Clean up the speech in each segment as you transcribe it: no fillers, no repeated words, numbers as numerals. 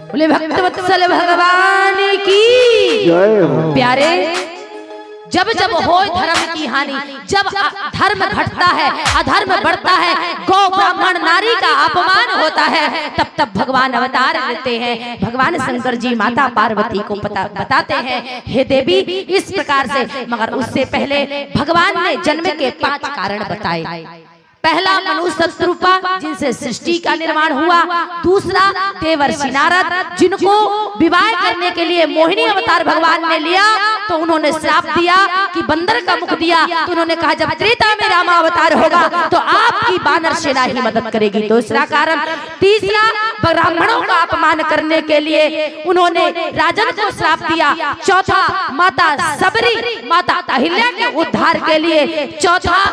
बोले भक्तवत्सल भगवान की प्यारे। जब जब हो धर्म की हानि, जब धर्म घटता है, अधर्म बढ़ता है, गौ ब्राह्मण नारी का अपमान होता है, तब तब भगवान अवतार लेते हैं। भगवान शंकर जी माता पार्वती को बताते हैं, हे देवी इस प्रकार से। मगर उससे पहले भगवान ने जन्म के 5 कारण बताए। पहला मनुष्य शत्रुपा, जिनसे सृष्टि का निर्माण हुआ। दूसरा देवर्षि नारद, जिनको विवाह करने के लिए मोहिनी अवतार भगवान ने लिया तो उन्होंने श्राप दिया कि बंदर का मुख दिया, तो उन्होंने कहा जब त्रेता में रामा अवतार होगा तो आपकी वानर सेना ही मदद करेगी। दूसरा कारण। तीसरा ब्राह्मणों का अपमान करने के लिए उन्होंने राजन को श्राप दिया। चौथा माता सबरी, माता अहिल्या के उद्धार के लिए। चौथा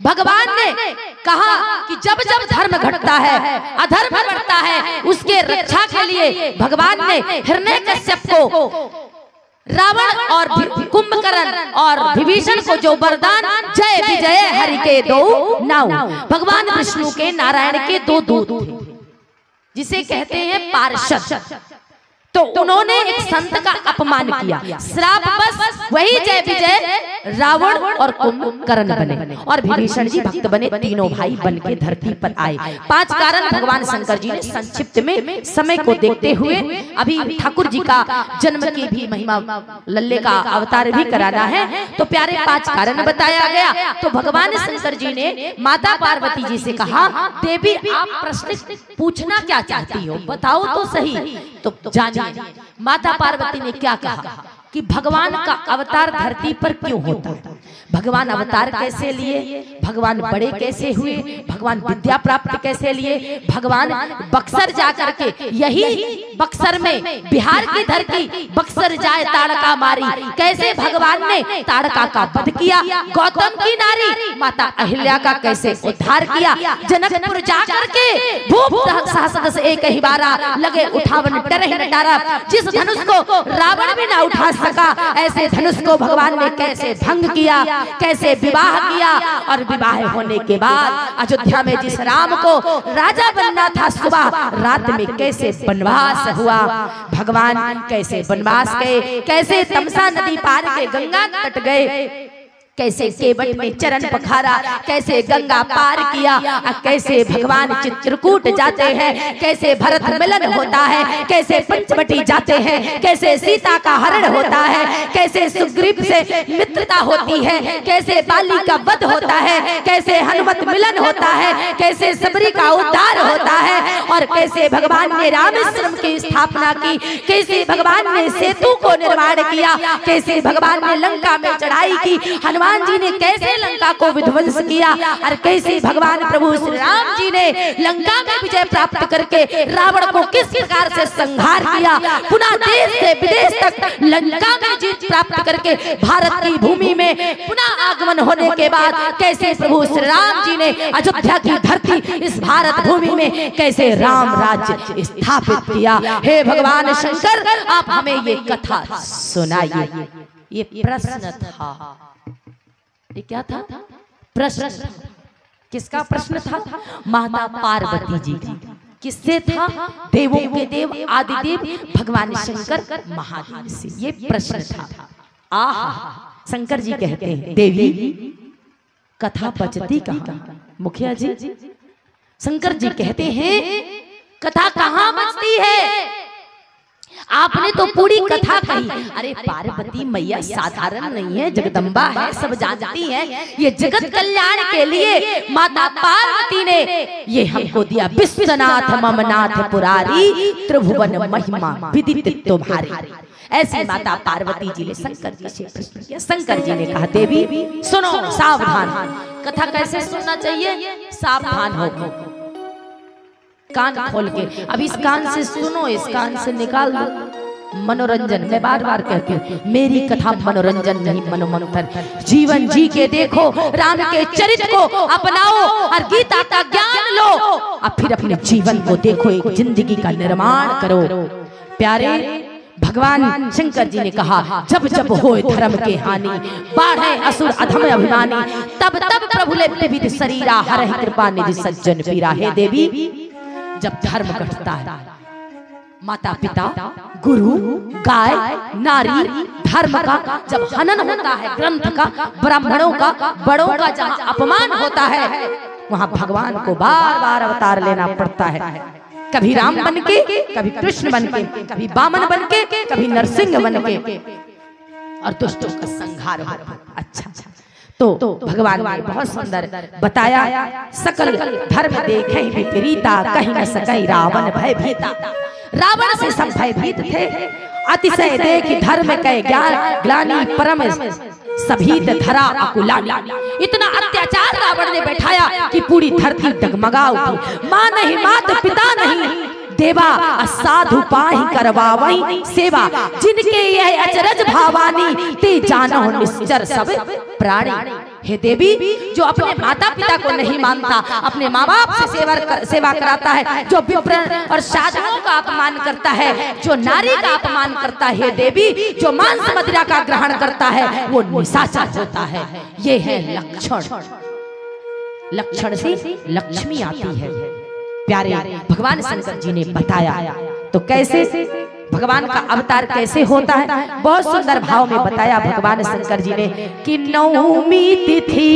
भगवान ने कहा कि जब जब धर्म घटता है, अधर्म बढ़ता है, उसके रक्षा के लिए भगवान ने हिरण्यकश्यप को, रावण और कुंभकर्ण और विभीषण को जो वरदान जय विजय हरि के दो नाउ, भगवान विष्णु के नारायण के 2 दूत थे, जिसे कहते हैं पार्षद। तो उन्होंने एक संत का अपमान किया, श्राप बस वही जय विजय रावण और कुंभकर्ण बने और विभीषण जी भक्त बने। तीनों भाई बन के धरती पर आए। 5 कारण भगवान शंकर जी ने संक्षिप्त में समय को देखते हुए, अभी ठाकुर जी का जन्म की भी महिमा, लल्ले का अवतार भी कराना है, तो प्यारे 5 कारण बताया गया। तो भगवान शंकर जी ने माता पार्वती जी से कहा, देवी आप प्रश्न पूछना क्या चाहती हो, बताओ तो सही। तो जानिए माता पार्वती ने क्या कहा कि भगवान का अवतार धरती पर क्यों होता है, भगवान अवतार कैसे लिए, भगवान बड़े कैसे हुए, भगवान विद्या प्राप्त कैसे लिए, भगवान बक्सर जाकर के, यही बक्सर में बिहार की धरती बक्सर जाए ताड़का मारी, कैसे भगवान ने ताड़का का वध किया, गौतम की नारी माता अहिल्या का कैसे उद्धार किया, जनकपुर जाकर के भूप सहस्र एक ही बारा लगे उठावन डरे न डारा, जिस धनुष को रावण भी ना उठा सका, ऐसे धनुष को भगवान ने कैसे भंग किया, कैसे विवाह किया, और विवाह होने के बाद अयोध्या में जिस राम को राजा बनना था, सुबह रात में कैसे वनवास हुआ, भगवान कैसे वनवास गए, कैसे तमसा नदी पार के गंगा तट गए, कैसे केवट में चरण पखारा, कैसे गंगा पार किया, कैसे भगवान चित्रकूट जाते हैं, कैसे भरत मिलन होता है, कैसे पंचवटी जाते हैं, कैसे सीता का हरण होता है, कैसे सुग्रीव से मित्रता होती है, कैसे बाली का वध होता है, कैसे हनुमत मिलन होता है, कैसे सबरी का उद्धार होता है, और कैसे भगवान ने रामेश्वरम की स्थापना की, कैसे भगवान ने सेतु को निर्माण किया, कैसे भगवान ने लंका में चढ़ाई की, हनुमान जी ने कैसे लंका को विध्वंस किया, और कैसे भगवान प्रभु श्री राम जी ने लंका में विजय प्राप्त करके रावण को किस प्रकार से संहार किया, पुनः देश से विदेश तक लंका में जीत प्राप्त करके भारत की भूमि में पुनः आगमन होने के बाद कैसे प्रभु श्री राम जी ने अयोध्या की धरती इस भारत भूमि में कैसे राम राज्य स्थापित किया। हे भगवान शंकर, आप हमें ये कथा सुनाइए। ये प्रश्न था, ये क्या था? प्रश्न। किसका प्रश्न था? माता पार्वती जी की। किससे था? देवों के देव आदिदेव भगवान शंकर महादेव से ये प्रश्न था। आहा, शंकर जी कहते हैं, देवी कथा बचती कहाँ? मुखिया जी, शंकर जी कहते हैं कथा कहाँ बचती है? आपने तो पूरी कथा कही। अरे पार्वती मैया साधारण नहीं है, जगदम्बा है, सब जानती हैं। ये जगत कल्याण के लिए माता पार्वती ने ये हमको दिया। विश्वनाथ ममनाथ पुरारी, त्रिभुवन महिमा विदित तुम्हारी। ऐसी माता पार्वती जी ने शंकर जी से प्रश्न किया। शंकर जी ने कहा, देवी सुनो, सावधान। कथा कैसे सुनना चाहिए? सावधान हो, कान खोल के। अब इस कान से सुनो, इस कान से निकाल दो। मनोरंजन, मैं बार बार कहती हूँ, मेरी कथा मनोरंजन नहीं, मनोमंथन। जीवन जी के देखो, राम के चरित्र को अपनाओ और गीता का ज्ञान लो, और फिर अपने जीवन को देखो, एक जिंदगी का निर्माण करो। प्यारे भगवान शंकर जी ने कहा, जब जब हो धर्म के हानि, बाढ़े असुर अधम अभिमानी, तब तब प्रभु ले विविध शरीरा, हरहि कृपा निधि सज्जन पीरा। हे देवी, जब धर्म घटता है, माता पिता, गुरु, गाय, नारी, धर्म का जब हनन होता है, ग्रंथ का, ब्राह्मणों का, बड़ों का जहाँ अपमान होता है, वहाँ भगवान को बार बार अवतार लेना पड़ता है। कभी राम बन के, कभी कृष्ण बन के, कभी वामन बन के, कभी नरसिंह बन के, और दुष्टों का संहार होता। अच्छा, तो भगवान ने बहुत सुंदर बताया, सकल धर्म देखे विपरीता, कहीं न सके रावण भयभीता। रावण से सब भयभीत थे, अतिशय देख धर्म के ज्ञान ग्लानि परम सभी धरा अकुलानी। इतना अत्याचार रावण ने बैठाया कि पूरी धरती डगमगा उठी। माँ नहीं, माता पिता नहीं, देवा असाधु पाहि करवावई सेवा, जिनके यह अचरज भावानी, ते जानो निश्चर सब प्राणी। हे देवी, जो अपने माता पिता को नहीं मानता, अपने माँ बाप से सेवा कराता है, जो विप्र और साधुओं का अपमान करता है, जो नारी का अपमान करता है, हे देवी, जो मांस मदिरा का ग्रहण करता है, वो निशाचर होता है। ये है लक्षण। लक्षण से लक्ष्मी आती है। प्यारे भगवान शंकर जी ने बताया, तो कैसे भगवान का अवतार कैसे होता है, बहुत सुंदर भाव में बताया भगवान शंकर जी ने कि नवमी तिथि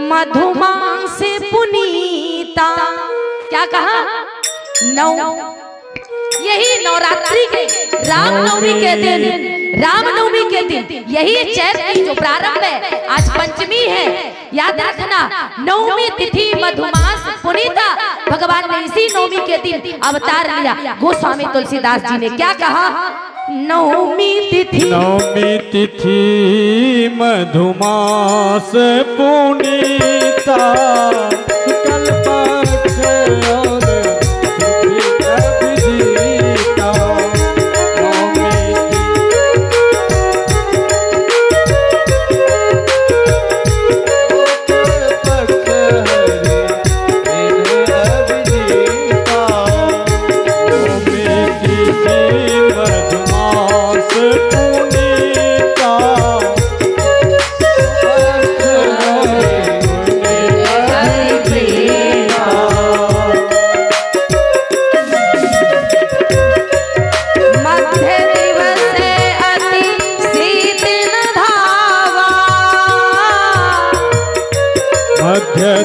मधुमास पुनीता। क्या कहा? यही नवरात्रि के रामनवमी के दिन, रामनवमी के दिन, यही चैत की जो प्रारंभ है, आज पंचमी है, याद रखना। नवमी तिथि मधुमास पुनीता, भगवान ने इसी नवमी के दिन अवतार लिया। गोस्वामी तुलसीदास जी ने क्या कहा? नवमी तिथि मधुमास पुनीता, शुक्ल पक्ष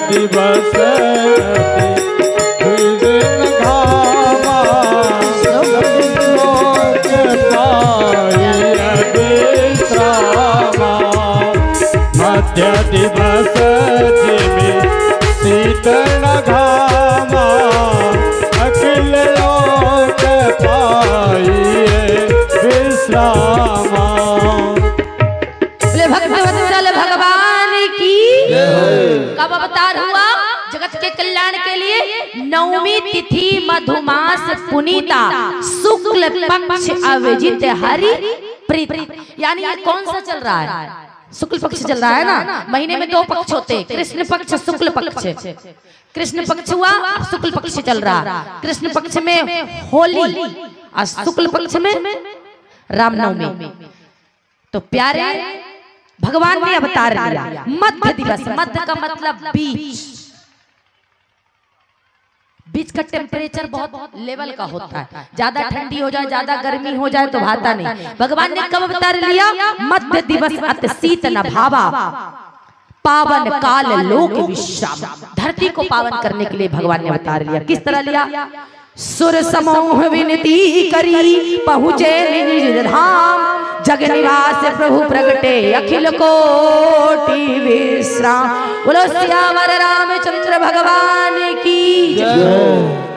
दिवस मध्य दिवस जिमें शीतल घामा, अखिल लोक पाइए विश्रामा। भक्तवत्सल भगवान की कब अवतार हुआ? जगत के कल्याण के लिए। नवमी तिथि मधुमास पुनीता, शुक्ल पक्ष अविजित हरि प्रीत। यानी ये कौन सा चल रहा है? शुक्ल पक्ष चल रहा है ना। महीने में दो पक्ष होते हैं, कृष्ण पक्ष, शुक्ल पक्ष। कृष्ण पक्ष हुआ, शुक्ल पक्ष चल रहा। कृष्ण पक्ष में होली और शुक्ल पक्ष में रामनवमी। तो प्यारे भगवान ने अवतार लिया मध्य दिवस। मध्य का मतलब बीच। बीच का टेम्परेचर बहुत लेवल का होता है, ज्यादा ठंडी हो जाए, ज्यादा गर्मी हो जाए तो भाता नहीं। भगवान ने कब अवतार लिया? मध्य दिवस अति शीत न भावा, पावन काल लोक विश्राम। धरती को पावन करने के लिए भगवान ने अवतार लिया। किस तरह लिया? सुर समूह विनती करी, पहुँचे निज धाम, जग निवास प्रभु प्रगटे, अखिल कोटि विश्राम। बोलो सियावर रामचंद्र भगवान की जय।